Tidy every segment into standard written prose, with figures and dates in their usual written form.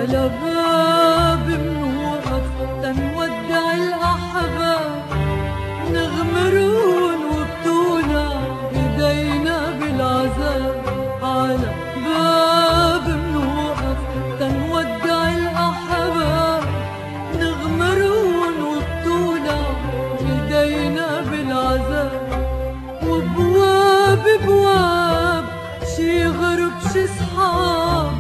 على باب منوقف تنودع الأحباب، نغمرون وبطولة ايدينا بالعذاب. على باب منوقف تنودع الأحباب، نغمرون وبطولة ايدينا بالعذاب. وبواب بواب شي غرب شي صحاب،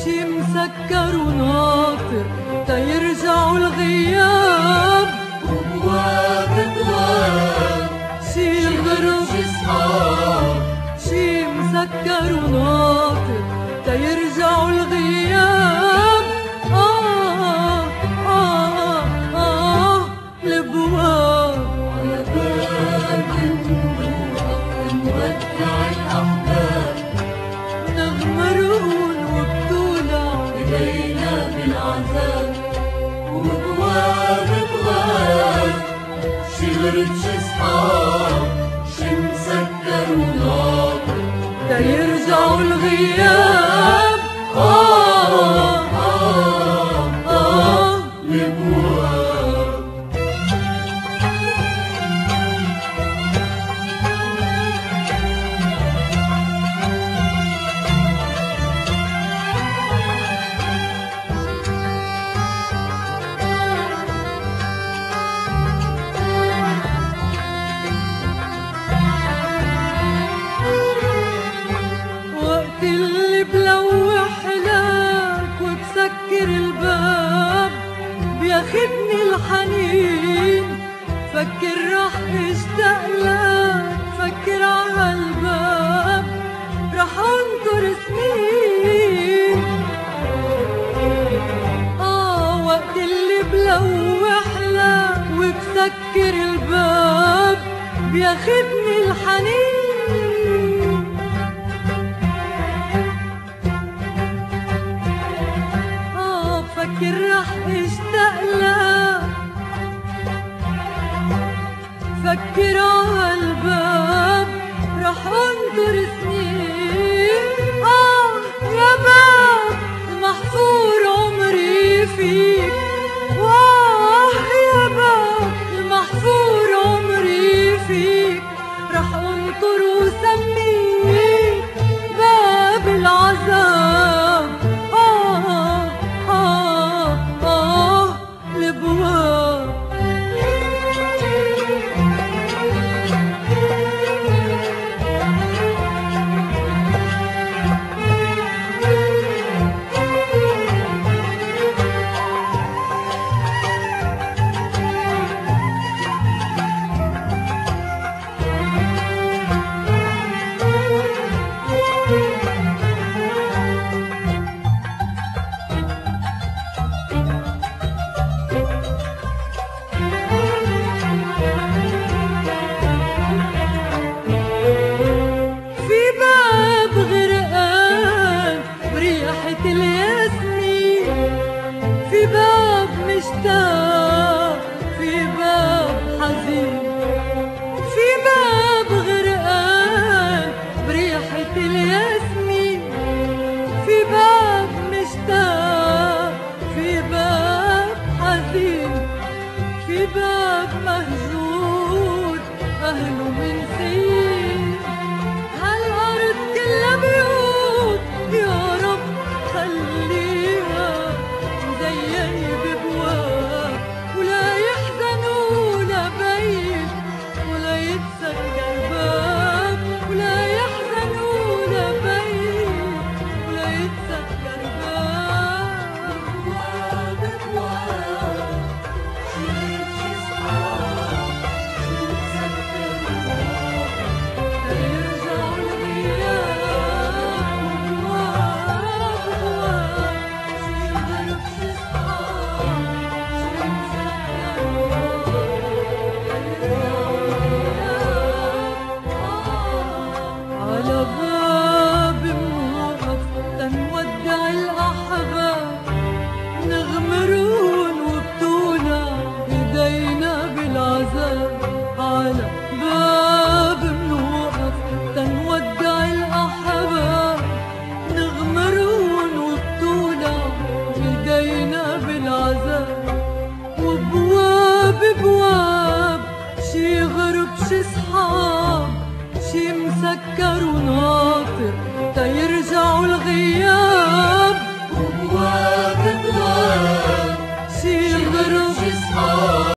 شي مسكر وناطر تيرجعوا الغياب. وبواب بواب شي غرب شي صحاب، شي مسكر وناطر تيرجعوا الغياب. البواب على باب منوقف تنودع الأحباب، نغمرون وبطولة ايدينا بالعذاب. وبواب بواب شي غرب شي صحاب، شي مسكر وناطر تيرجعوا الغياب. البواب. وقت اللي بلوح لك وبسكر الباب، بياخدني الحنين فكر رح اشتاق لك. فكر عالباب رح انطر سنين. وقت اللي بلوح لك وبسكر الباب، بياخدني الحنين فكر رح اشتاق لك. فكر عالباب رح انطر سنين. يا باب المحفور عمري فيك، يا باب المحفور عمري فيك. رح انطر وسميك باب العذاب. البواب مشتاق، في باب حزين، في باب غرقان بريحة الياسمين. في باب مشتاق، في باب حزين، في باب مهجور أهله من سنين. هالأرض كلها بيوت يا رب خليها مزينة ببواب، ولا يحزنوا لبيت ولا يتسكر باب، ولا يحزنوا لبيت ولا يتسكر باب. بواب بواب شيل شي صحاب، شي مسكر بواب تيرجعوا الغياب. بواب بواب شي غرب شي صحاب، شي مسكر على باب موقف تنودع غرب شي صحاب شي مسكر وناطر تيرجعوا الغياب بواب بواب شي غرب شي صحاب